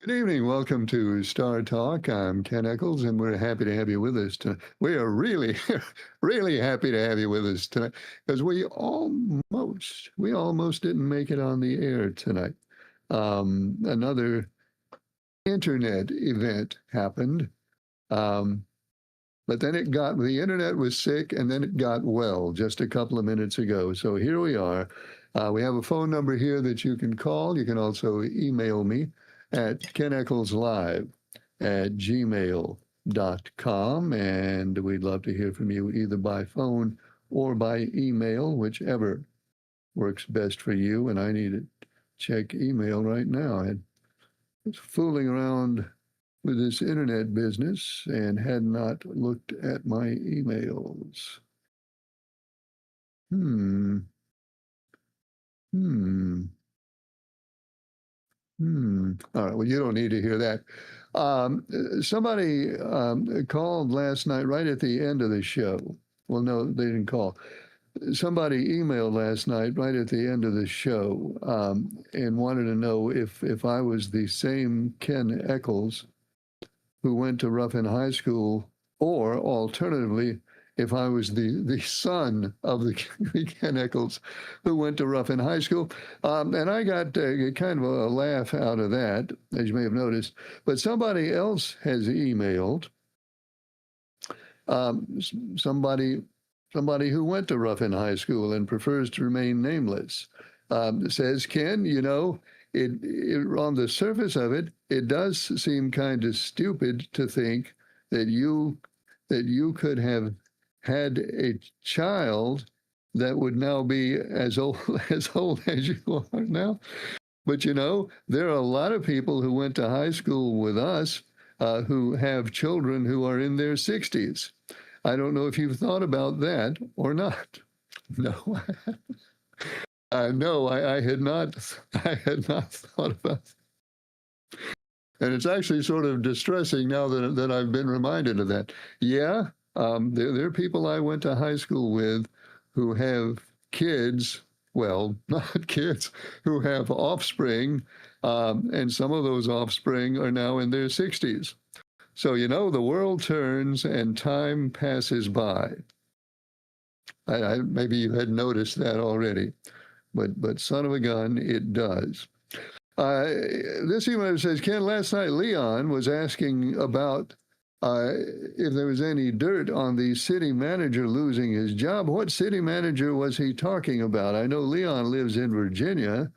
Good evening. Welcome to Star Talk. I'm Ken Eccles, and we're happy to have you with us tonight. We are really, really happy to have you with us tonight because we almost didn't make it on the air tonight. Another internet event happened, um, but then the internet was sick, and then it got well just a couple of minutes ago. So here we are. We have a phone number here that you can call. You can also email me at keneckleslive@gmail.com. And we'd love to hear from you either by phone or by email, whichever works best for you. And I need to check email right now. I was fooling around with this internet business and had not looked at my emails. Hmm. Hmm. All right. Well, you don't need to hear that. Somebody called last night right at the end of the show. Well, no, they didn't call. Somebody emailed last night right at the end of the show and wanted to know if I was the same Ken Eccles who went to Ruffin High School, or alternatively, if I was the son of the Ken Eccles who went to Ruffin High School. And I got kind of a laugh out of that, as you may have noticed. But somebody else has emailed, um, somebody somebody who went to Ruffin High School and prefers to remain nameless, says, Ken, on the surface of it, it does seem kind of stupid to think that you could have had a child that would now be as old as you are now. But there are a lot of people who went to high school with us who have children who are in their 60s. I don't know if you've thought about that or not. No, no, I had not. I had not thought about it. And it's actually sort of distressing now that I've been reminded of that. Yeah, there are people I went to high school with who have kids, well, not kids, who have offspring, and some of those offspring are now in their 60s. So, the world turns and time passes by. Maybe you had noticed that already, but son of a gun, it does. Uh, this email says, Ken, last night Leon was asking about if there was any dirt on the city manager losing his job. What city manager was he talking about? I know Leon lives in Virginia,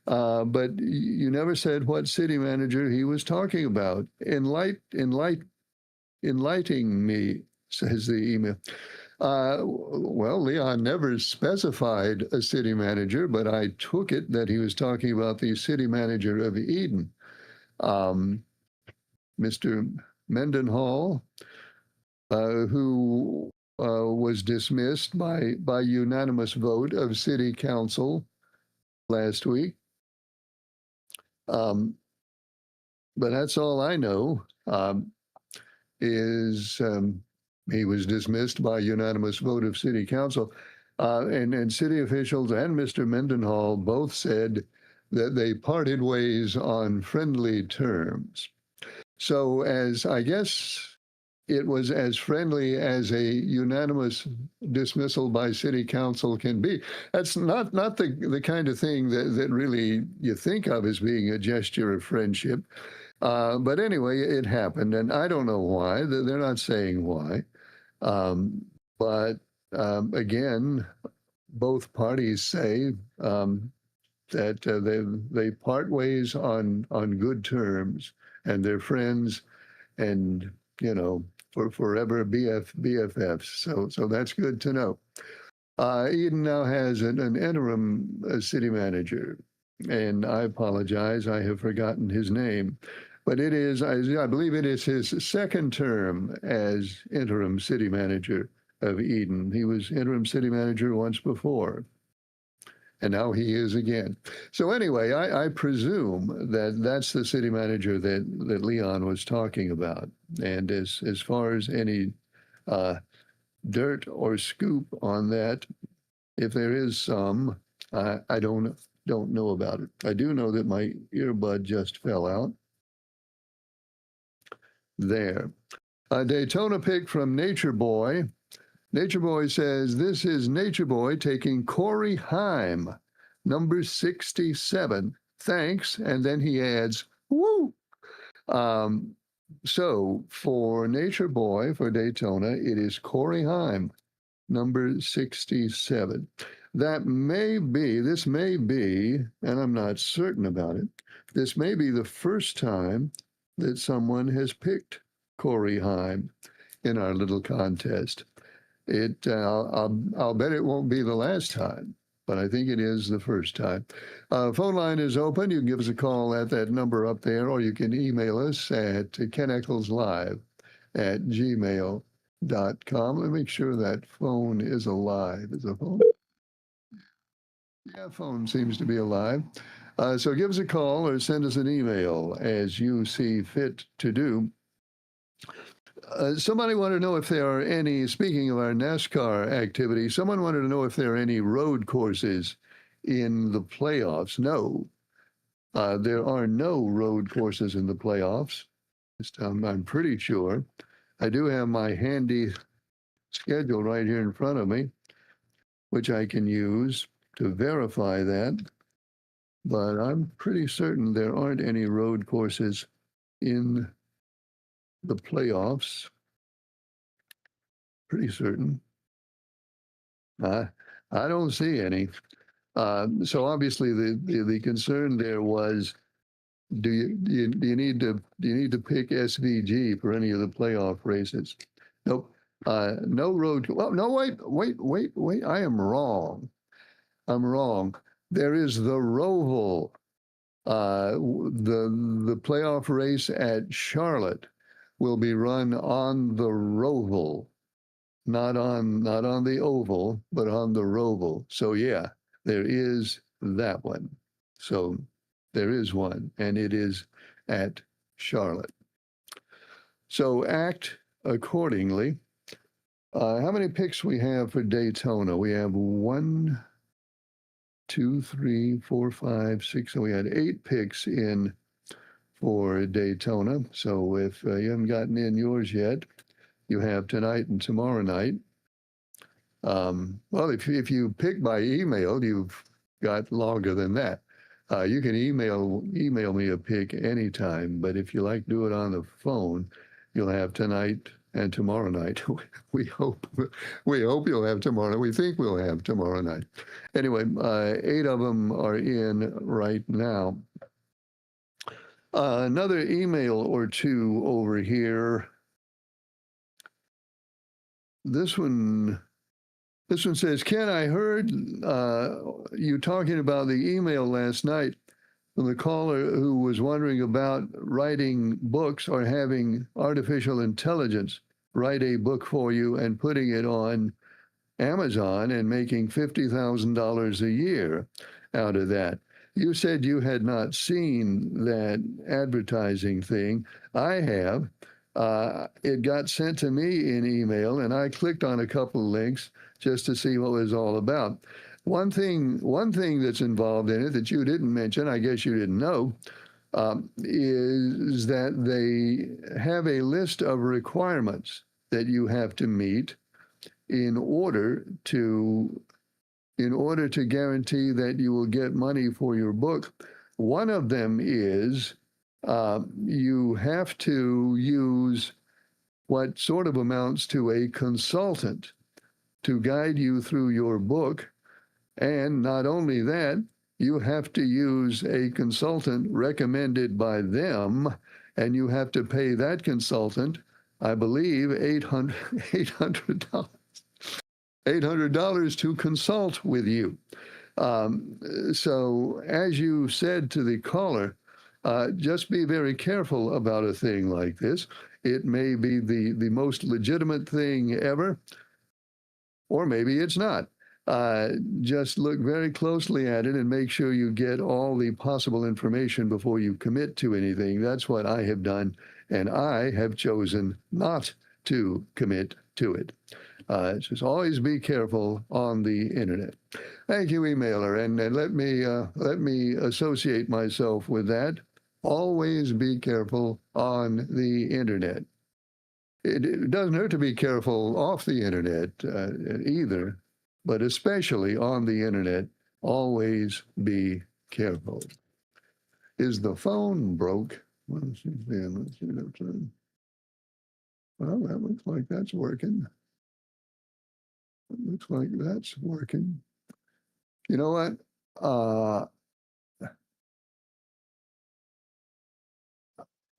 but you never said what city manager he was talking about. Enlightening me, says the email. Well, Leon never specified a city manager, but I took it that he was talking about the city manager of Eden, Mr. Mendenhall, who was dismissed by unanimous vote of city council last week. But that's all I know. Is He was dismissed by unanimous vote of city council. And city officials and Mr. Mendenhall both said that they parted ways on friendly terms. So, as I guess it was as friendly as a unanimous dismissal by city council can be. That's not the kind of thing that really you think of as being a gesture of friendship. But anyway, it happened, and I don't know why. They're not saying why. But again, both parties say that they part ways on good terms, and they're friends, and for forever BFFs. So that's good to know. Eden now has an interim city manager, and I apologize, I have forgotten his name. But I believe it is his second term as interim city manager of Eden. He was interim city manager once before, and now he is again. So anyway, I presume that that's the city manager that Leon was talking about. And as far as any dirt or scoop on that, if there is some, I don't know about it. I do know that my earbud just fell out. there. A Daytona pick from Nature Boy. Nature Boy says, this is Nature Boy taking Corey Heim, number 67. Thanks. And then he adds, woo. So for Nature Boy, for Daytona, it is Corey Heim, number 67. This may be, and I'm not certain about it, this may be the first time that someone has picked Corey Heim in our little contest. I'll bet it won't be the last time, but I think it is the first time. Phone line is open. You can give us a call at that number up there, or you can email us at keneckleslive@gmail.com. Let me make sure that phone is alive. Is the phone? Yeah, phone seems to be alive. So give us a call or send us an email as you see fit to do. Somebody wanted to know if there are any, speaking of our NASCAR activity, someone wanted to know if there are any road courses in the playoffs. No, there are no road courses in the playoffs. I'm pretty sure. I do have my handy schedule right here in front of me, which I can use to verify that. But I'm pretty certain there aren't any road courses in the playoffs. Pretty certain. I don't see any. So obviously the concern there was, do you need to pick SVG for any of the playoff races? Nope. No road. Well, no, wait. I am wrong. I'm wrong. There is the Roval. The playoff race at Charlotte will be run on the Roval, not on the oval, but on the Roval. So yeah, there is that one. So there is one, and it is at Charlotte. So act accordingly. How many picks we have for Daytona? We have 1, 2, 3, 4, 5, 6. So we had 8 picks in for Daytona. So if you haven't gotten in yours yet, you have tonight and tomorrow night. Well, if you pick by email, you've got longer than that. You can email me a pick anytime, but if you like to do it on the phone, you'll have tonight and tomorrow night. We hope you'll have tomorrow. We think we'll have tomorrow night. Anyway, 8 of them are in right now. Another email or two over here. This one says, Ken, I heard you talking about the email last night from the caller who was wondering about writing books or having artificial intelligence write a book for you and putting it on Amazon and making $50,000 a year out of that. You said you had not seen that advertising thing. I have. It got sent to me in email, and I clicked on a couple of links just to see what it was all about. One thing that's involved in it that you didn't mention, I guess you didn't know, is that they have a list of requirements that you have to meet in order to guarantee that you will get money for your book. One of them is you have to use what sort of amounts to a consultant to guide you through your book. And not only that, you have to use a consultant recommended by them, and you have to pay that consultant, I believe, $800 to consult with you. So as you said to the caller, just be very careful about a thing like this. It may be the most legitimate thing ever, or maybe it's not. Just look very closely at it and make sure you get all the possible information before you commit to anything. That's what I have done, and I have chosen not to commit to it. Just always be careful on the internet. Thank you, emailer, and let me associate myself with that. Always be careful on the internet. it doesn't hurt to be careful off the internet either, but especially on the internet, always be careful. Is the phone broke? Let's see, let's see that. Well, that looks like that's working. It looks like that's working. You know what?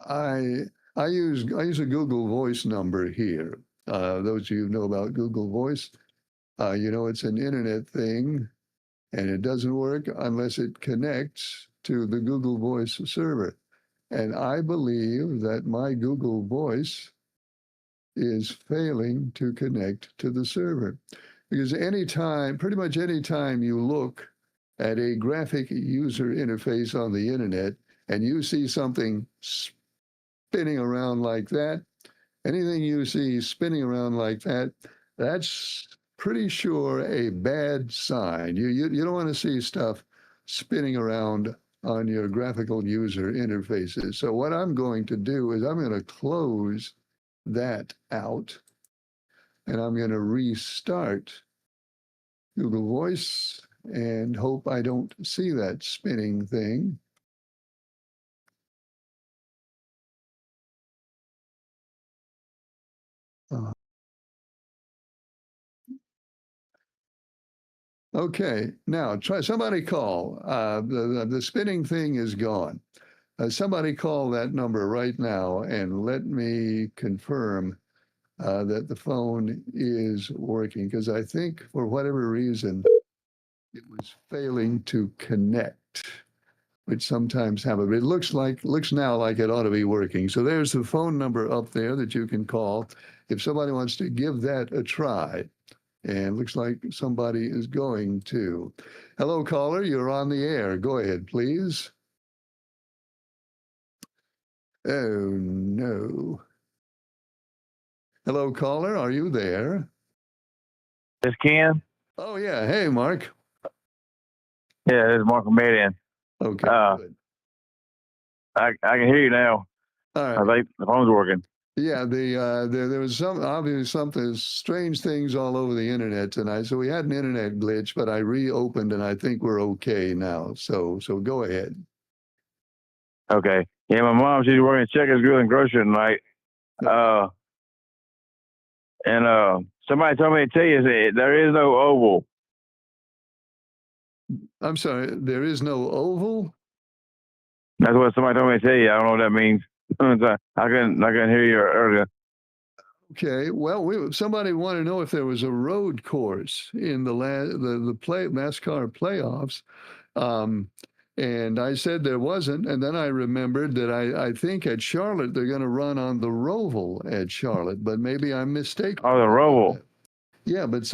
I use a Google Voice number here. Those of you who know about Google Voice, you know it's an internet thing, and it doesn't work unless it connects to the Google Voice server. And I believe that my Google Voice is failing to connect to the server. Because pretty much any time you look at a graphic user interface on the internet and you see something spinning around like that, anything you see spinning around like that, that's pretty sure a bad sign. You don't want to see stuff spinning around on your graphical user interfaces. So what I'm going to do is I'm going to close that out, and I'm going to restart Google Voice and hope I don't see that spinning thing. Okay, now try somebody call. The spinning thing is gone. Somebody call that number right now and let me confirm that the phone is working, because I think for whatever reason it was failing to connect, which sometimes happens. It looks now like it ought to be working. So there's the phone number up there that you can call if somebody wants to give that a try. And looks like somebody is going to. Hello, caller, you're on the air. Go ahead, please. Oh, no. Hello, caller, are you there? This Ken? Oh, yeah. Hey, Mark. Yeah, this is Mark Median. Okay, good. I can hear you now. All right. I think the phone's working. Yeah, there was obviously something strange things all over the internet tonight. So we had an internet glitch, but I reopened and I think we're okay now. So go ahead. Okay. Yeah, my mom, she's working at Checkers Grill and Grocery tonight. Somebody told me to tell you that there is no oval. I'm sorry, there is no oval? That's what somebody told me to tell you. I don't know what that means. I couldn't hear you earlier. Okay, well, somebody wanted to know if there was a road course in the NASCAR playoffs, and I said there wasn't. And then I remembered that I think at Charlotte they're going to run on the Roval at Charlotte, but maybe I'm mistaken. Oh, the Roval. Yeah, but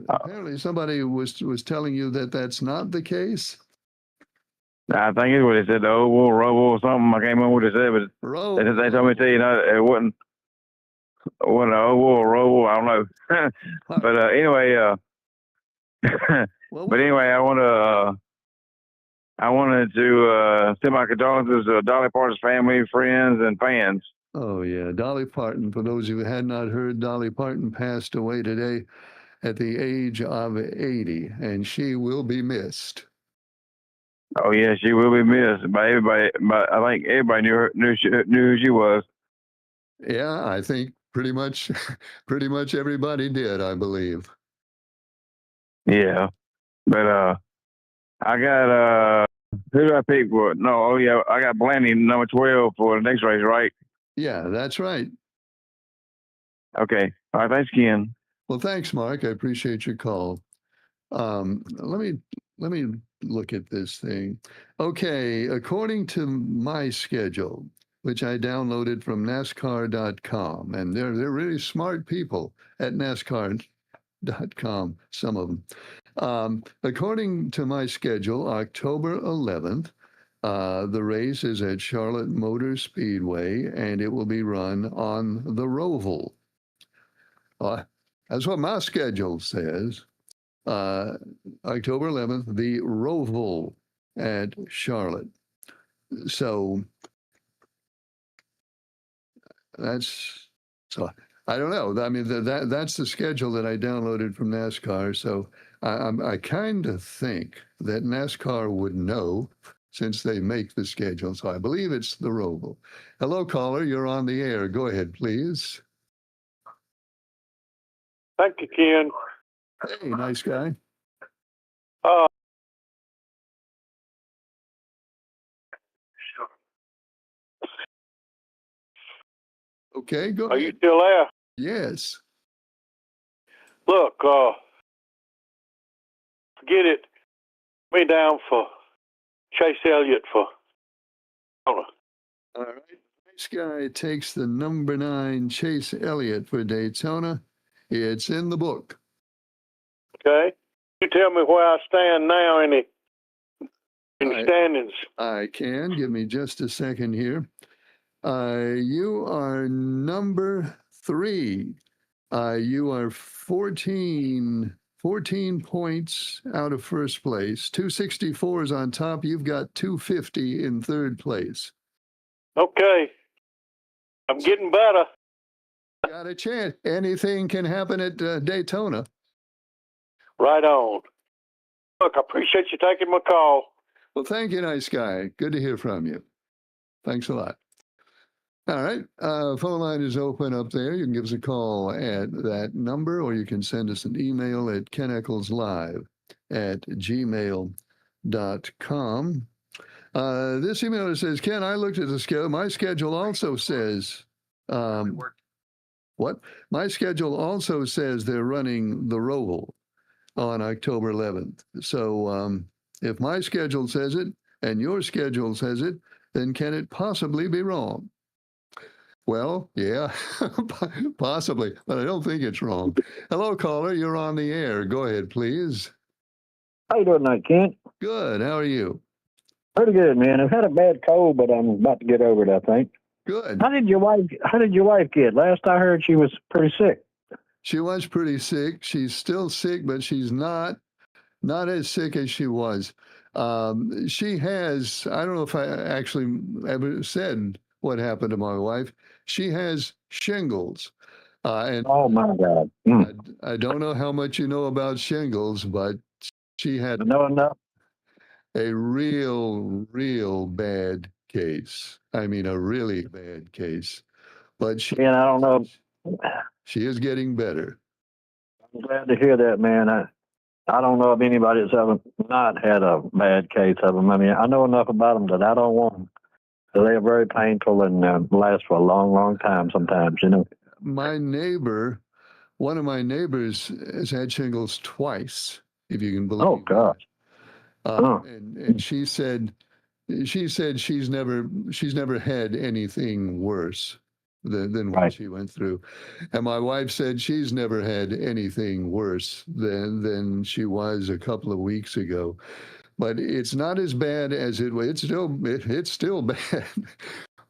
apparently somebody was telling you that that's not the case. I think it's what they said, the oval, Roval, or something. I can't remember what they said, but they told me to tell you, it wasn't an oval or Roval. I don't know. But anyway, but anyway, I wanted to send my condolences to Dolly Parton's family, friends, and fans. Oh, yeah. Dolly Parton, for those who had not heard, Dolly Parton passed away today at the age of 80, and she will be missed. Oh, yeah, she will be missed by everybody. But I think everybody knew who she was. Yeah, I think pretty much everybody did, I believe. Yeah. But I got who do I pick for? No, oh yeah, I got Blaney number 12 for the next race, right? Yeah, that's right. Okay. All right, thanks, Ken. Well, thanks, Mark. I appreciate your call. Let me look at this thing. Okay, according to my schedule, which I downloaded from NASCAR.com, and they're really smart people at NASCAR.com, some of them. According to my schedule, October 11th, the race is at Charlotte Motor Speedway, and it will be run on the Roval. That's what my schedule says. October 11th, the Roval at Charlotte. So that's So I don't know. I mean, that's the schedule that I downloaded from NASCAR. So I kind of think that NASCAR would know since they make the schedule. So I believe it's the Roval. Hello, caller. You're on the air. Go ahead, please. Thank you, Ken. Hey, nice guy. Okay, go Are ahead. you still there? Yes. Look, forget it. Me down for Chase Elliott for. All right. Nice guy takes the number 9 Chase Elliott for Daytona. It's in the book. Okay. You tell me where I stand now in the standings. I can. Give me just a second here. You are number 3. You are 14 points out of first place. 264 is on top. You've got 250 in third place. Okay. I'm getting better. Got a chance. Anything can happen at Daytona. Right on. Look, I appreciate you taking my call. Well, thank you, nice guy. Good to hear from you. Thanks a lot. All right. Phone line is open up there. You can give us a call at that number, or you can send us an email at keneccleslive@gmail.com. This email says, Ken, I looked at the schedule. My schedule also says, what? My schedule also says they're running the Roval on October 11th. So if my schedule says it and your schedule says it, then can it possibly be wrong? Well, yeah, possibly, but I don't think it's wrong. Hello, caller. You're on the air. Go ahead, please. How you doing tonight, Kent? Good. How are you? Pretty good, man. I've had a bad cold, but I'm about to get over it, I think. Good. How did your wife get? Last I heard, she was pretty sick. She was pretty sick. She's still sick, but she's not as sick as she was. She has, I don't know if I actually ever said what happened to my wife. She has shingles. And Oh, my God. I don't know how much you know about shingles, but she had No enough. a real bad case. I mean, a really bad case. But And I don't know. She is getting better. I'm glad to hear that, man. I don't know of anybody that's ever not had a bad case of them. I mean, I know enough about them that I don't want them. So they are very painful and last for a long, long time sometimes, you know. One of my neighbors has had shingles twice, if you can believe. Oh, gosh. And she said she's never had anything worse than what Right. she went through. And my wife said she's never had anything worse than she was a couple of weeks ago. But it's not as bad as it was. It's still bad,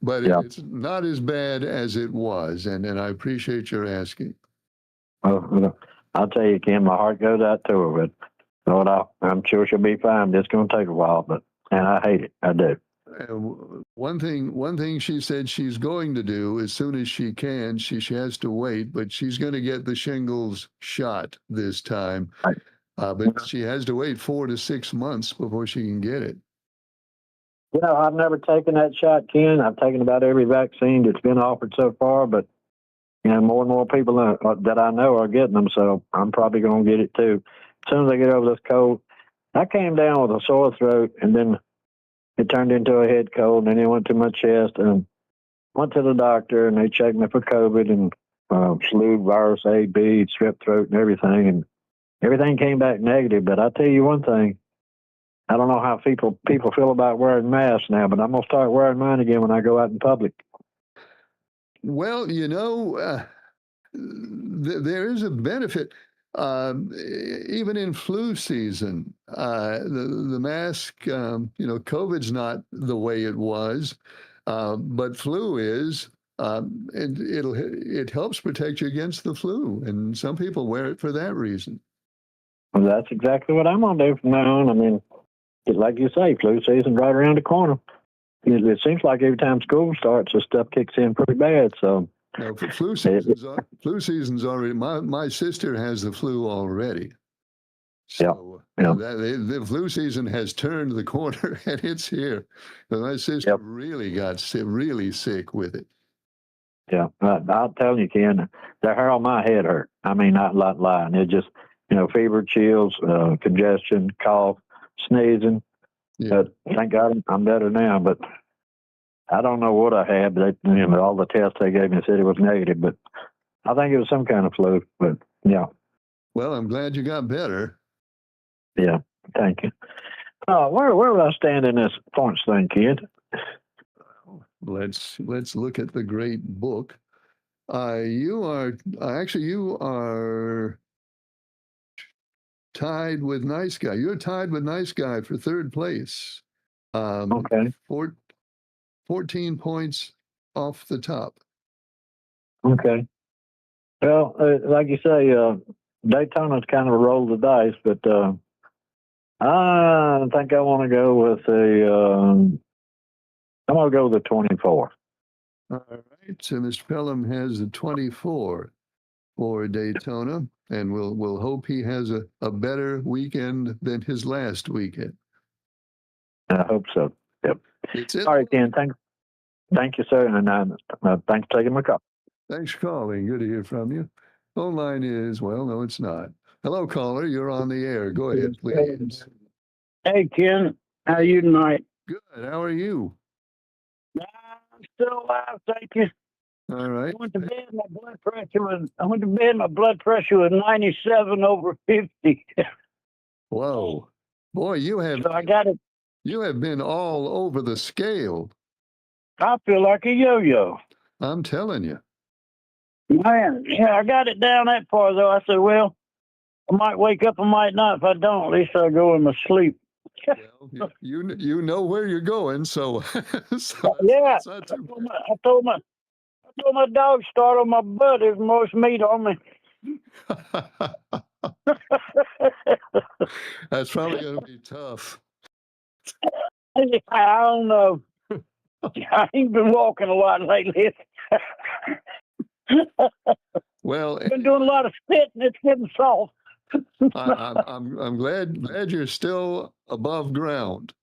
but Yeah. it's not as bad as it was. And I appreciate your asking. Well, I'll tell you, Ken, my heart goes out to her, but I'm sure she'll be fine. It's going to take a while, and I hate it. I do. One thing she said she's going to do as soon as she can, she has to wait, but she's going to get the shingles shot this time. Right. But she has to wait 4 to 6 months before she can get it. You know, I've never taken that shot, Ken. I've taken about every vaccine that's been offered so far, but you know, more and more people that I know are getting them, so I'm probably going to get it too. As soon as I get over this cold, I came down with a sore throat, and then it turned into a head cold, and then it went to my chest, and went to the doctor, and they checked me for COVID and flu virus A, B, strep throat, and everything came back negative. But I tell you one thing, I don't know how people feel about wearing masks now, but I'm going to start wearing mine again when I go out in public. Well, you know, there is a benefit. Even in flu season, the mask, COVID's not the way it was, but flu is. It helps protect you against the flu, and some people wear it for that reason. Well, that's exactly what I'm going to do from now on. I mean, like you say, flu season's right around the corner. It seems like every time school starts, this stuff kicks in pretty bad. So No, flu season's already. My sister has the flu already. So Yeah. the flu season has turned the corner and it's here. And my sister Yep. really got really sick with it. Yeah, I'll tell you, Ken, the hair on my head hurt. I mean, not lying. It just, fever, chills, congestion, cough, sneezing. Yeah. But thank God I'm better now. But I don't know what I had. But all the tests they gave me said it was negative. But I think it was some kind of flu. But yeah. Well, I'm glad you got better. Yeah, thank you. Where would I stand in this points thing, Ken? Let's look at the great book. You are tied with Nice Guy. You're tied with Nice Guy for third place. Okay. 14 points off the top. Okay. Well, like you say, Daytona's kind of a roll of the dice, but I think I want to go with I'm going to go with the 24. All right. So Mr. Pelham has the 24 for Daytona, and we'll hope he has a better weekend than his last weekend. I hope so. Yep. It's it. All right, Ken. Thank you, sir, and thanks for taking my call. Thanks for calling. Good to hear from you. Phone line is, well, no, it's not. Hello, caller. You're on the air. Go ahead, please. Hey, Ken. How are you tonight? Good. How are you? I'm still alive, thank you. All right. I went to bed, my blood pressure was 97 over 50. Whoa. Boy, you have So I got it. you have been all over the scale. I feel like a yo-yo. I'm telling you. Man, yeah, I got it down that far, though. I said, well, I might wake up, I might not. If I don't, at least I'll go in my sleep. Well, you know where you're going, so, so Yeah, that's not too bad. I told my dog start on my butt. There's most meat on me. That's probably going to be tough. I don't know. I ain't been walking a lot lately. Well, I've been doing a lot of spitting. It's getting soft. I'm glad you're still above ground.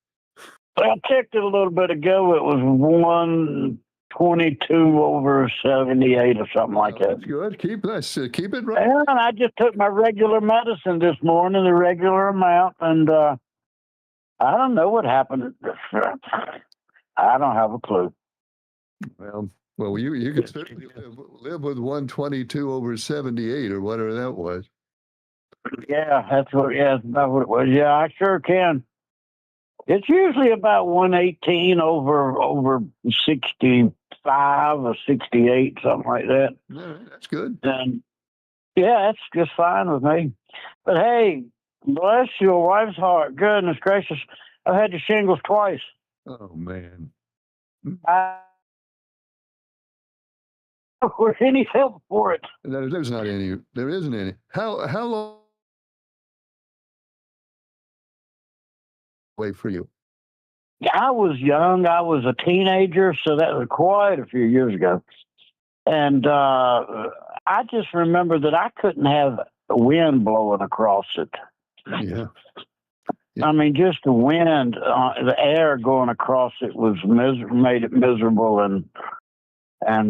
I checked it a little bit ago. It was 122 over 78 or something like that. That's good. Keep it right. And I just took my regular medicine this morning, the regular amount, and I don't know what happened. I don't have a clue. Well, you can certainly live with 122 over 78 or whatever that was. Yeah, that's about what it was. Yeah, I sure can. It's usually about 118 over 65 or 68, something like that. Yeah, that's good. And yeah, that's just fine with me. But hey, bless your wife's heart. Goodness gracious. I've had the shingles twice. Oh man. Or any help for it. There isn't any. How long wait for you? I was young. I was a teenager, so that was quite a few years ago. And I just remember that I couldn't have wind blowing across it. Yeah. I mean, just the wind, the air going across it made it miserable, and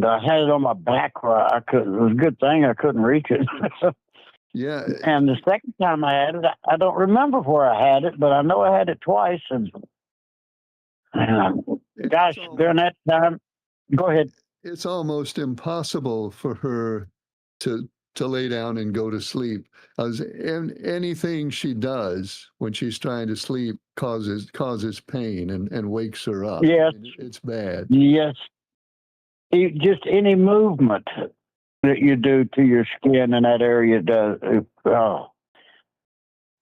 I had it on my back where I couldn't. It was a good thing I couldn't reach it. Yeah. And the second time I had it, I don't remember where I had it, but I know I had it twice. And gosh, during that time, go ahead. It's almost impossible for her to lay down and go to sleep. Anything she does when she's trying to sleep causes pain and wakes her up. Yes. I mean, it's bad. Yes. Just any movement that you do to your skin in that area does.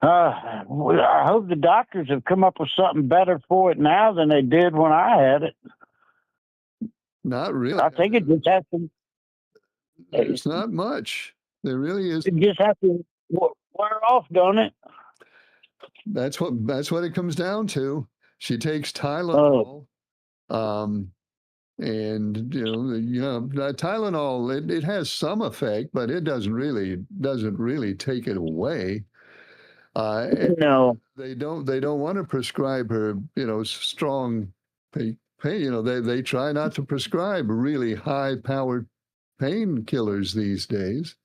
I hope the doctors have come up with something better for it now than they did when I had it. Not really. I think it just has to. There's not much. There really is. It just has to wear off, don't it? That's what it comes down to. She takes Tylenol. And Tylenol, it has some effect, but it doesn't really take it away. No. They don't want to prescribe her, strong pain. They try not to prescribe really high-powered painkillers these days.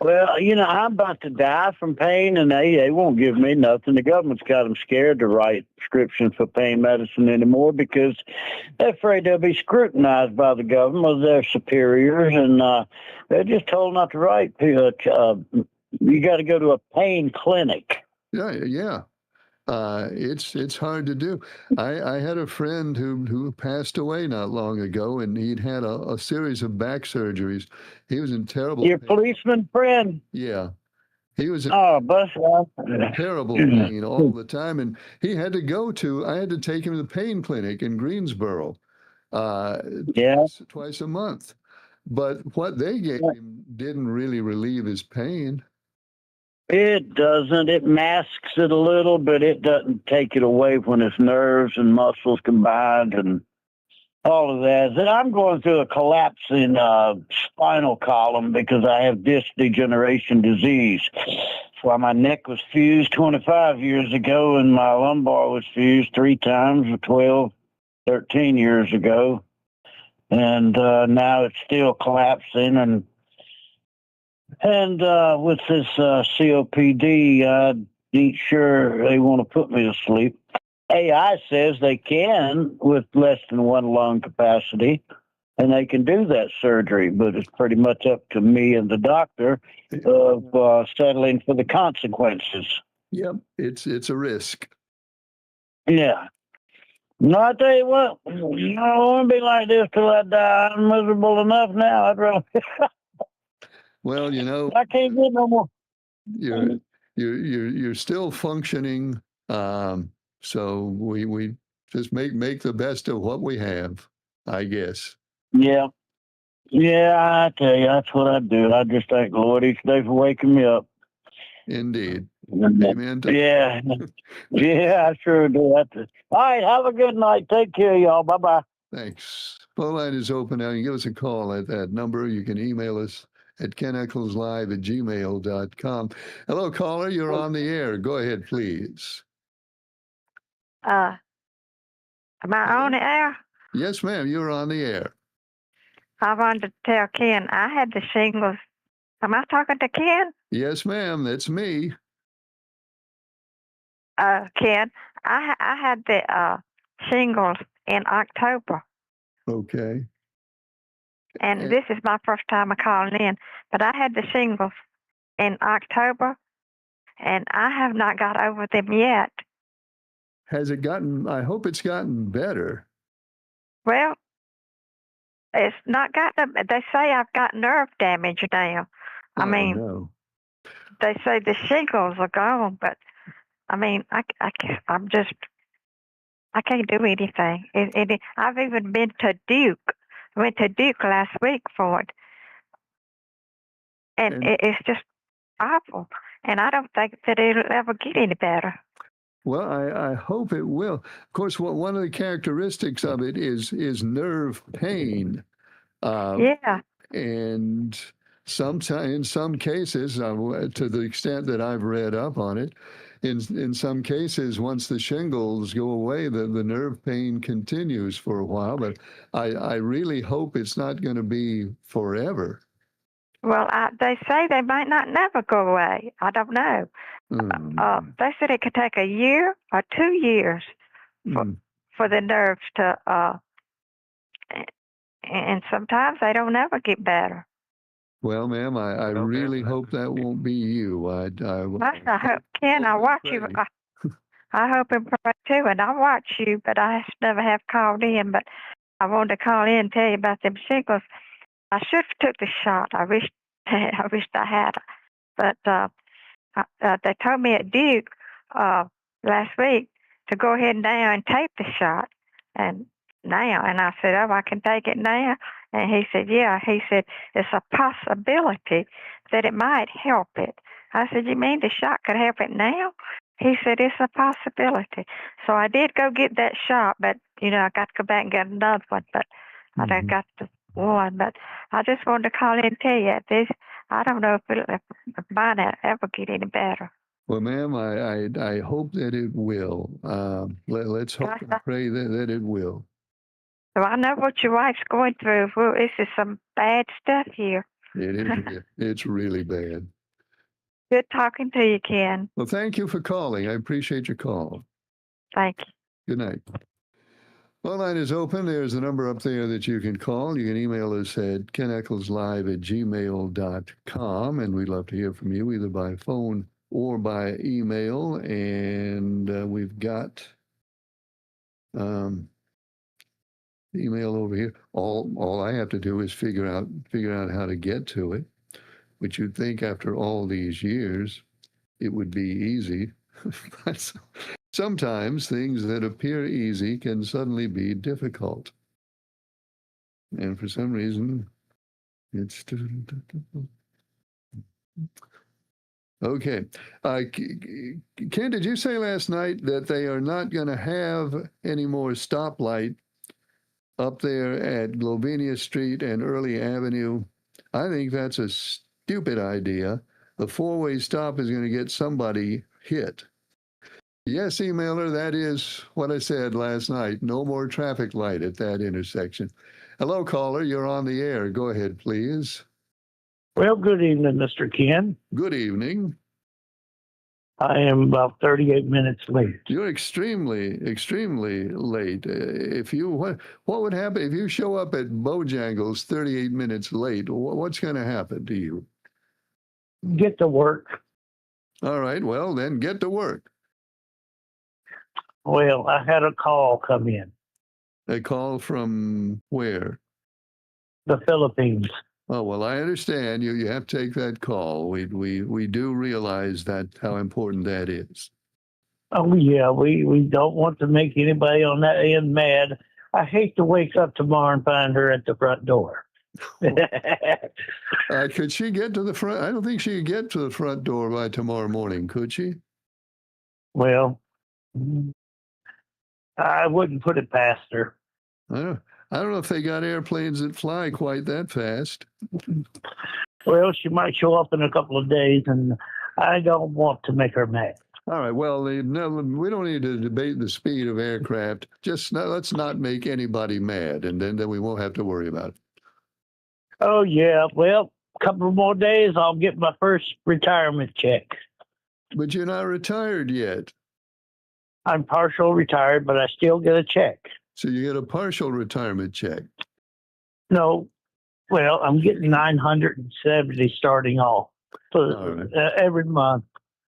Well, I'm about to die from pain, and they won't give me nothing. The government's got them scared to write prescriptions for pain medicine anymore because they're afraid they'll be scrutinized by the government, their superiors, and they're just told not to write. You got to go to a pain clinic. Yeah. It's hard to do. I had a friend who passed away not long ago, and he'd had a series of back surgeries. He was in terrible Your pain. policeman friend? Yeah. He was in Oh, terrible pain all the time, and I had to take him to the pain clinic in Greensboro twice a month. But what they gave him didn't really relieve his pain. It doesn't. It masks it a little, but it doesn't take it away when it's nerves and muscles combined and all of that. Then I'm going through a collapsing spinal column because I have disc degeneration disease. That's why my neck was fused 25 years ago and my lumbar was fused 3 times 13 years ago. And now it's still collapsing. And with this COPD, I ain't sure they want to put me to sleep. AI says they can with less than 1 lung capacity, and they can do that surgery, but it's pretty much up to me and the doctor of settling for the consequences. Yep, it's a risk. Yeah. No, I tell you what, I don't want to be like this till I die. I'm miserable enough now. I'd rather... Well, I can't get no more. You're still functioning, so we just make the best of what we have, I guess. Yeah, I tell you, that's what I do. I just thank the Lord each day for waking me up. Indeed. Amen. Yeah, I sure do. All right, have a good night. Take care, y'all. Bye-bye. Thanks. Phone line is open now. You can give us a call at that number. You can email us at keneccleslive@gmail.com. Hello, caller. You're on the air. Go ahead, please. Am I on the air? Yes, ma'am. You're on the air. I wanted to tell Ken I had the shingles. Am I talking to Ken? Yes, ma'am. That's me. Ken, I had the shingles in October. Okay. And this is my first time of calling in, but I had the shingles in October, and I have not got over them yet. Has it gotten? I hope it's gotten better. Well, it's not gotten. They say I've got nerve damage now. No. They say the shingles are gone, but I can't do anything. I've even been to Duke. I went to Duke last week for it. And it's just awful. And I don't think that it'll ever get any better. Well, I hope it will. Of course, one of the characteristics of it is nerve pain. Yeah. And in some cases, to the extent that I've read up on it, in some cases, once the shingles go away, the nerve pain continues for a while. But I really hope it's not going to be forever. Well, they say they might not never go away. I don't know. They said it could take a year or 2 years for the nerves to, and sometimes they don't ever get better. Well, ma'am, I really hope that won't be you. I hope, Ken, I watch you. I hope and pray too, and I watch you, but I never have called in. But I wanted to call in and tell you about them shingles. I should have took the shot. I wished I had, but they told me at Duke last week to go ahead now and take the shot, and I said, oh, I can take it now. And he said, yeah. He said, it's a possibility that it might help it. I said, you mean the shot could help it now? He said, it's a possibility. So I did go get that shot, but, I got to go back and get another one. But I done Mhm. got the one, but I just wanted to call in and tell you I don't know if mine will ever get any better. Well, ma'am, I hope that it will. Let's hope Gosh, and pray that it will. So I know what your wife's going through. Well, this is some bad stuff here. It's really bad. Good talking to you, Ken. Well, thank you for calling. I appreciate your call. Thank you. Good night. Phone line is open. There's a number up there that you can call. You can email us at keneckleslive@gmail.com, and we'd love to hear from you either by phone or by email. And we've got email over here. All I have to do is figure out how to get to it, which you'd think after all these years it would be easy. But sometimes things that appear easy can suddenly be difficult. And for some reason, it's okay. Ken, did you say last night that they are not going to have any more stoplight up there at Globenia Street and Early Avenue? I think that's a stupid idea. The four-way stop is going to get somebody hit. Yes, emailer, that is what I said last night. No more traffic light at that intersection. Hello, caller. You're on the air. Go ahead, please. Well, good evening, Mr. Ken. Good evening. I am about 38 minutes late. You're extremely late. What would happen if you show up at Bojangles 38 minutes late? What's going to happen to you? Get to work. All right. Well, then get to work. Well, I had a call come in. A call from where? The Philippines. Oh, well, I understand you have to take that call. We do realize that how important that is. Oh, yeah, we don't want to make anybody on that end mad. I hate to wake up tomorrow and find her at the front door. Could she get to the front? I don't think she could get to the front door by tomorrow morning, could she? Well, I wouldn't put it past her. I don't know if they got airplanes that fly quite that fast. Well, she might show up in a couple of days, and I don't want to make her mad. All right. Well, no, we don't need to debate the speed of aircraft. Just let's not make anybody mad, and then we won't have to worry about it. Oh, yeah. Well, a couple more days, I'll get my first retirement check. But you're not retired yet. I'm partial retired, but I still get a check. So you get a partial retirement check. No, well, I'm getting $970 starting off every month.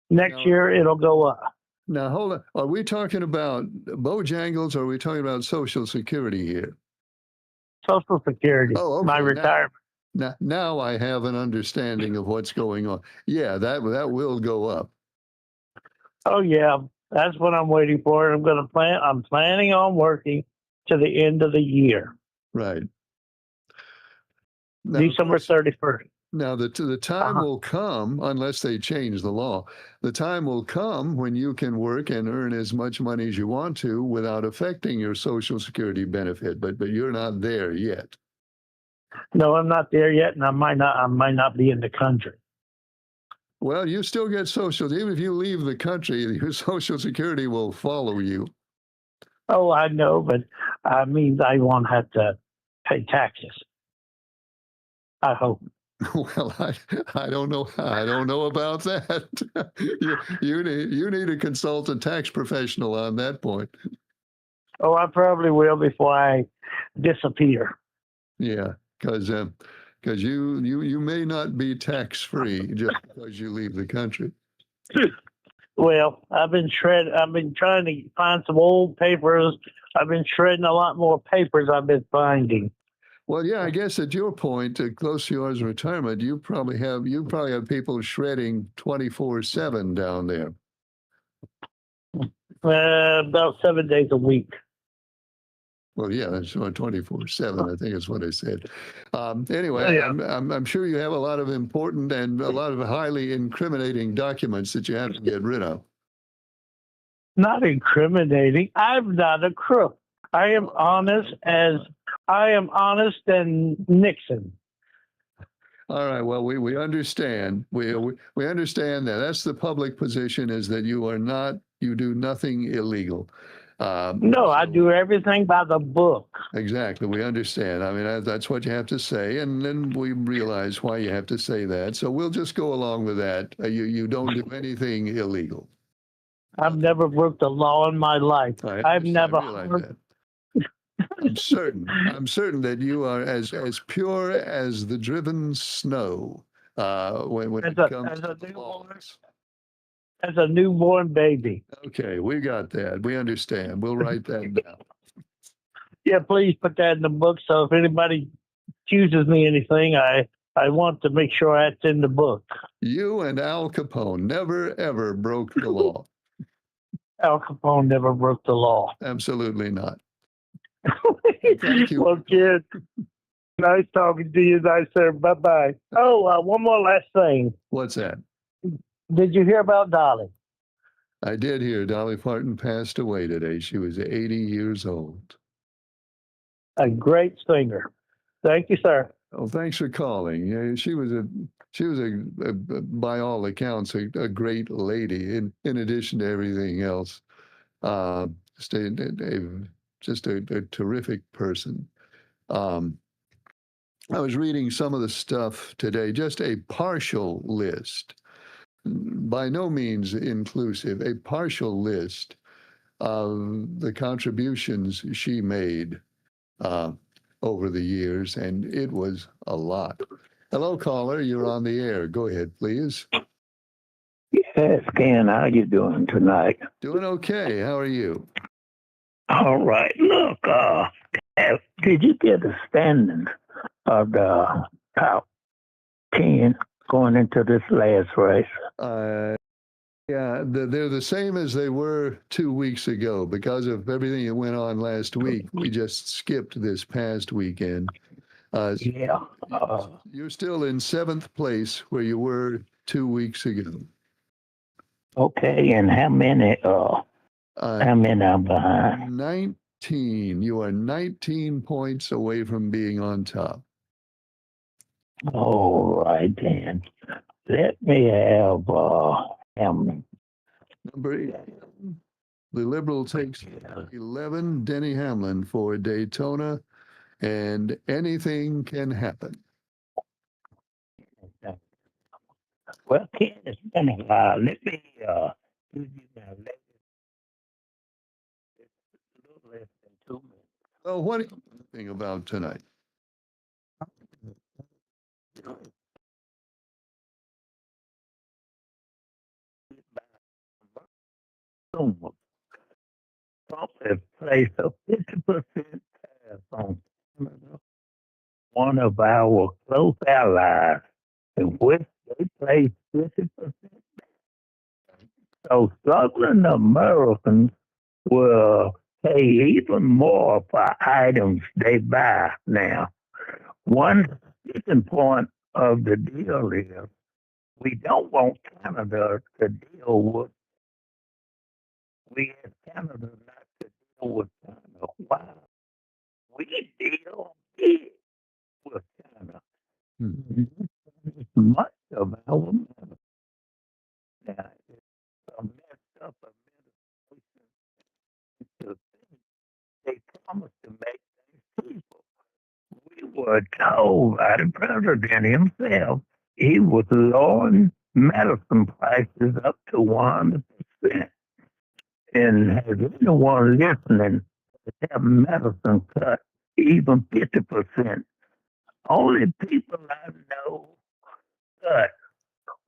Next year, it'll go up. Now, hold on. Are we talking about Bojangles or are we talking about Social Security here? Social Security, Oh, okay. my retirement. Now I have an understanding of what's going on. Yeah, that will go up. Oh, yeah. That's what I'm waiting for. I'm planning on working to the end of the year. Right. Now, December 31st. Now, the time will come, unless they change the law, the time will come when you can work and earn as much money as you want to without affecting your Social Security benefit, but you're not there yet. No, I'm not there yet, and I might not be in the country. Well, you still get Social, even if you leave the country, your Social Security will follow you. Oh, I know, but I mean, I won't have to pay taxes. I hope. Well, I don't know. I don't know about that. you need to consult a tax professional on that point. Oh, I probably will before I disappear. Yeah, because you may not be tax free just because you leave the country. Well, I've been trying to find some old papers. I've been shredding a lot more papers I've been finding. Well, yeah, I guess at your point, close to yours retirement, you probably have people shredding 24/7 down there. About 7 days a week. Well, yeah, that's 24/7. I think is what I said. Anyway, Yeah. I'm sure you have a lot of important and a lot of highly incriminating documents that you have to get rid of. Not incriminating. I'm not a crook. I am honest as I am honest and Nixon. All right. Well, we understand. We understand that. That's the public position, is that you do nothing illegal. No, I So- do everything by the book. Exactly. We understand. I mean, that's what you have to say. And then we realize why you have to say that. So we'll just go along with that. You don't do anything illegal. I've never broke the law in my life. I I've understand. never I realize hurt. that. I'm certain that you are as pure as the driven snow when As it a- comes as to a the newborn. laws. As a newborn baby. Okay, we got that. We understand. We'll write that down. Yeah, please put that in the book. So if anybody accuses me anything, I want to make sure that's in the book. You and Al Capone never ever broke the law. Al Capone never broke the law. Absolutely not. Thank you. Well, kid, nice talking to you, nice sir. Bye bye. Oh, one more last thing. What's that? Did you hear about Dolly? I did hear Dolly Parton passed away today. She was 80 years old. A great singer. Thank you, sir. Oh, thanks for calling. Yeah, she was by all accounts, a great lady. In addition to everything else, just a terrific person. I was reading some of the stuff today, just a partial list, by no means inclusive, a partial list of the contributions she made over the years, and it was a lot. Hello, caller. You're on the air. Go ahead, please. Yes, Ken, how you doing tonight? Doing okay. How are you? All right. Look, did you get a standing of the top 10 going into this last race? Yeah, they're the same as they were 2 weeks ago because of everything that went on last week. We just skipped this past weekend. Yeah. You're still in 7th place where you were 2 weeks ago. Okay, and how many I'm behind? 19. You are 19 points away from being on top. All right, then. Let me have Number 8. The Liberal takes 11. Denny Hamlin for Daytona, and anything can happen. Well, Ken, it's been a while. Let me give you my latest. It's a little less than 2 minutes. Well, what are you thinking about tonight? Probably placed a 50% pass on Canada, one of our close allies, in which they placed 50%. So Southern Americans will pay even more for items they buy now. One sticking point of the deal is we don't want Canada to deal with. We as Canada not to deal with China. Why? We deal big with China. Much of our money. Now, it's a messed up administration. They promised to make things cheaper. We were told by the president himself he was lowering medicine prices up to 100%. And has anyone listening to have medicine cut even 50%? Only people I know cut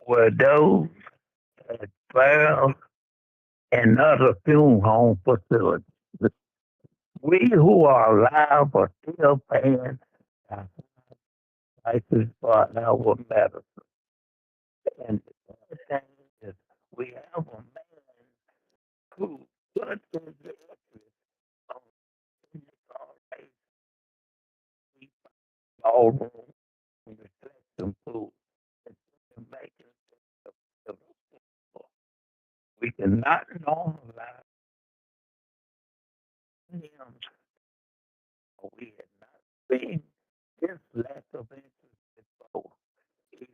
were those at Farrell and other funeral home facilities. We who are alive are still paying our prices for our medicine. And the other thing is we have a man who put his interest on all room and reflect some food. And make it we cannot normalize him. We had not bring this lack of interest in vote is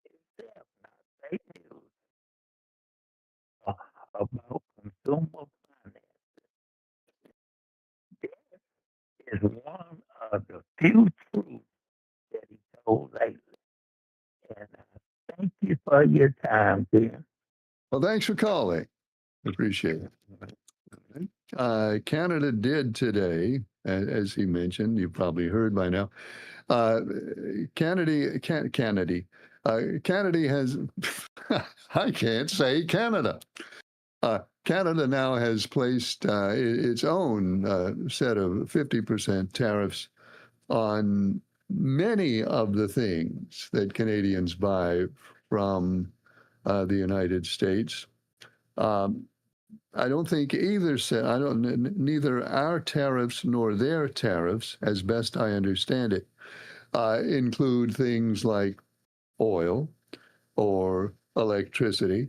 itself not fake news about consumer finance. This is one of the few truths that he told lately. And I thank you for your time, Ken. Well, thanks for calling. Appreciate it. Canada did today, as he mentioned, you probably heard by now. Canada has, I can't say Canada. Canada now has placed its own set of 50% tariffs on many of the things that Canadians buy from the United States. I don't think neither our tariffs nor their tariffs, as best I understand it, include things like oil or electricity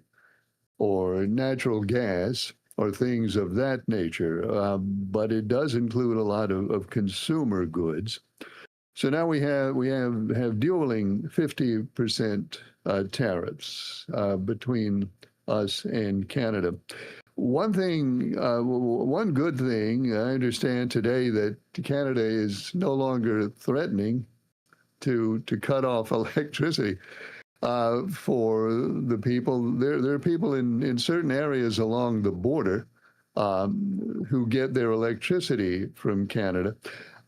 or natural gas or things of that nature. But it does include a lot of consumer goods. So now we have dueling 50% tariffs between us and Canada. One good thing, I understand today that Canada is no longer threatening to cut off electricity for the people. There are people in certain areas along the border who get their electricity from Canada.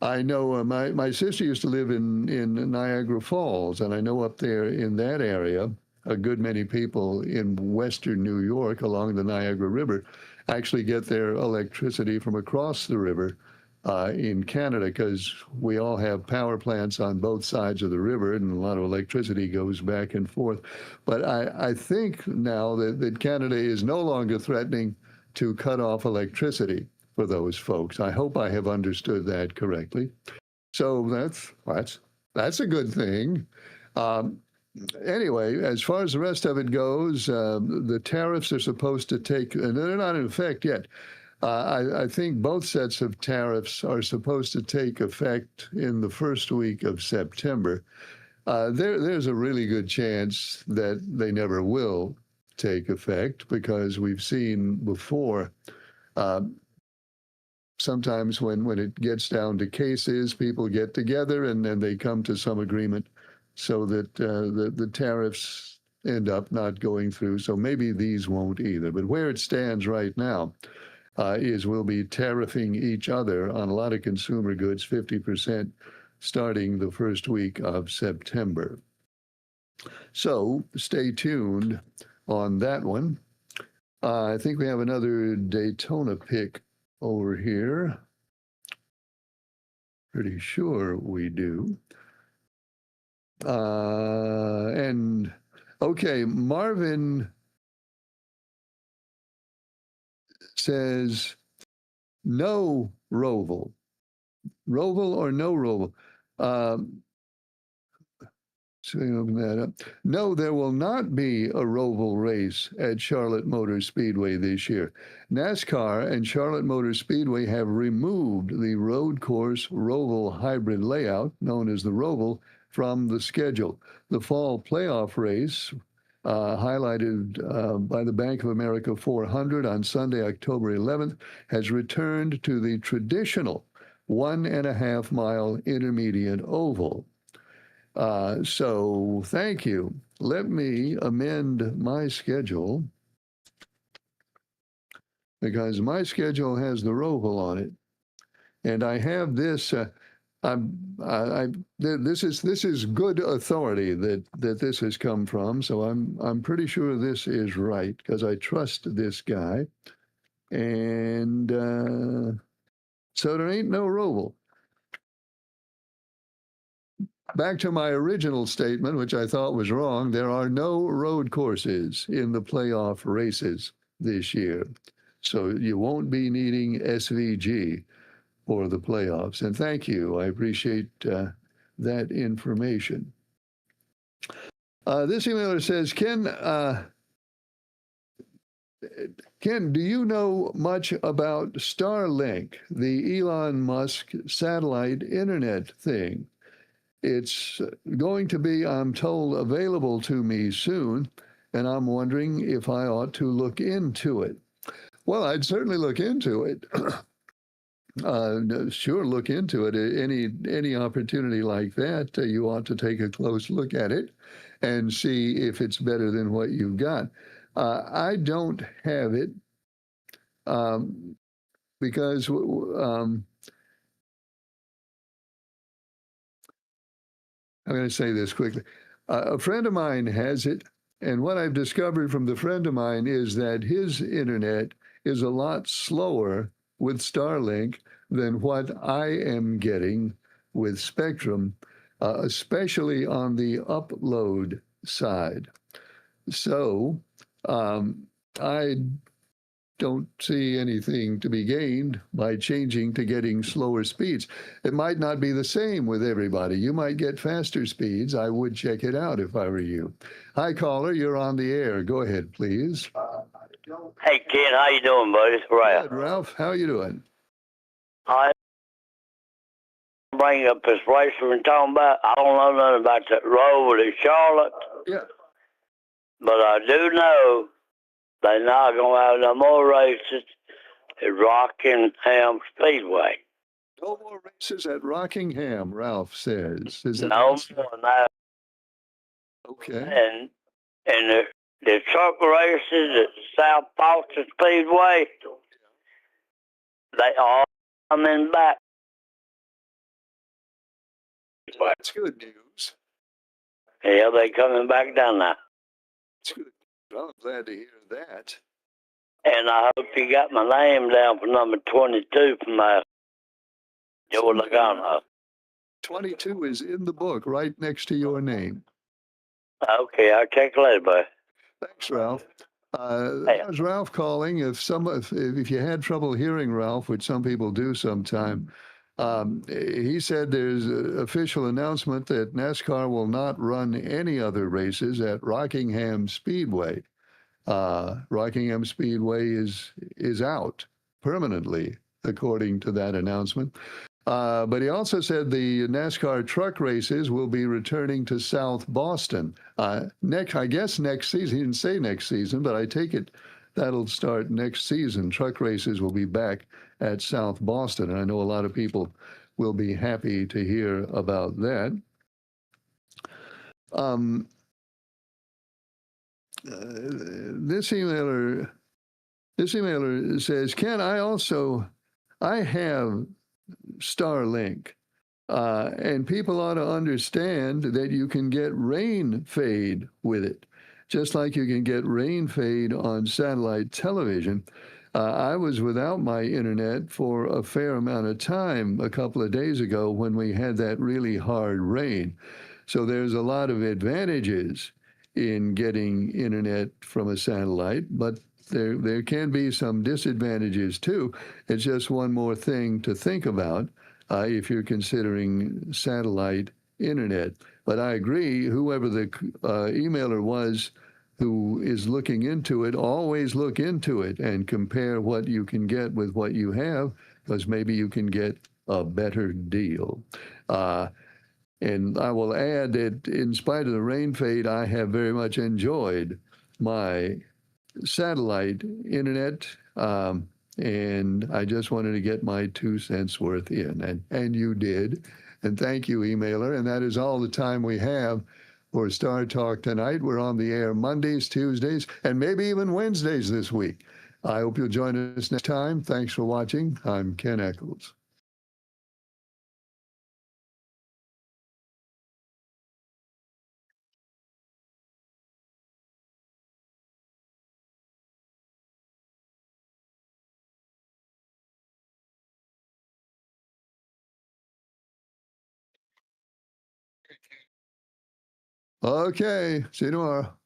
I know my sister used to live in Niagara Falls, and I know up there in that area, a good many people in western New York along the Niagara River actually get their electricity from across the river in Canada, because we all have power plants on both sides of the river, and a lot of electricity goes back and forth. But I think now that Canada is no longer threatening to cut off electricity for those folks. I hope I have understood that correctly. So that's a good thing. Anyway, as far as the rest of it goes, the tariffs are supposed to take, and they're not in effect yet. I think both sets of tariffs are supposed to take effect in the first week of September. There's a really good chance that they never will take effect, because we've seen before, sometimes when it gets down to cases, people get together and then they come to some agreement so that the tariffs end up not going through. So maybe these won't either. But where it stands right now is we'll be tariffing each other on a lot of consumer goods, 50%, starting the first week of September. So stay tuned on that one. I think we have another Daytona pick over here. Pretty sure we do. And okay, Marvin says no Roval. Roval or no Roval? So open that up. No, there will not be a Roval race at Charlotte Motor Speedway this year. NASCAR and Charlotte Motor Speedway have removed the road course Roval hybrid layout, known as the Roval, from the schedule. The fall playoff race, highlighted by the Bank of America 400 on Sunday, October 11th, has returned to the traditional 1.5 mile intermediate oval. So thank you. Let me amend my schedule, because my schedule has the Roval on it, and I have this. This is good authority that this has come from. So I'm pretty sure this is right, because I trust this guy, and so there ain't no Roval. Back to my original statement, which I thought was wrong. There are no road courses in the playoff races this year. So you won't be needing SVG for the playoffs. And thank you. I appreciate that information. This emailer says, Ken, Ken, do you know much about Starlink, the Elon Musk satellite internet thing? It's going to be, I'm told, available to me soon, and I'm wondering if I ought to look into it. Well, I'd certainly look into it. Sure, look into it. Any opportunity like that, you ought to take a close look at it and see if it's better than what you've got. I don't have it because I'm going to say this quickly. A friend of mine has it, and what I've discovered from the friend of mine is that his internet is a lot slower with Starlink than what I am getting with Spectrum, especially on the upload side. So I don't see anything to be gained by changing to getting slower speeds. It might not be the same with everybody. You might get faster speeds. I would check it out if I were you. Hi, caller. You're on the air. Go ahead, please. Hey, Ken, how you doing, buddy? Ralph. Good, Ralph. How you doing? I bring up this race we've been talking about. I don't know nothing about that road in Charlotte. Yeah. But I do know they're not going to have no more races at Rockingham Speedway. No more races at Rockingham, Ralph says. Is that No more now. okay? And the truck races at South Boston Speedway, they are coming back. That's good news. Yeah, they coming back down now. That's good. Well, I'm glad to hear that. And I hope you got my name down for number 22 for my Joe Logano. 22 is in the book right next to your name. Okay, I'll check later, bud. Thanks, Ralph. Hey. That was Ralph calling. If you had trouble hearing Ralph, which some people do sometime, he said there's an official announcement that NASCAR will not run any other races at Rockingham Speedway. Rockingham Speedway is out permanently, according to that announcement. But he also said the NASCAR truck races will be returning to South Boston I guess next season. He didn't say next season, but I take it that'll start next season. Truck races will be back at South Boston. And I know a lot of people will be happy to hear about that. This emailer says, Ken, I have Starlink, and people ought to understand that you can get rain fade with it, just like you can get rain fade on satellite television. I was without my internet for a fair amount of time a couple of days ago when we had that really hard rain. So there's a lot of advantages in getting internet from a satellite, but there can be some disadvantages too. It's just one more thing to think about if you're considering satellite internet. But I agree, whoever the emailer was who is looking into it, always look into it and compare what you can get with what you have, because maybe you can get a better deal. And I will add that in spite of the rain fade, I have very much enjoyed my satellite internet, and I just wanted to get my 2 cents worth in, and you did. And thank you, emailer. And that is all the time we have for Star Talk tonight. We're on the air Mondays, Tuesdays, and maybe even Wednesdays this week. I hope you'll join us next time. Thanks for watching. I'm Ken Echols. Okay, see you tomorrow.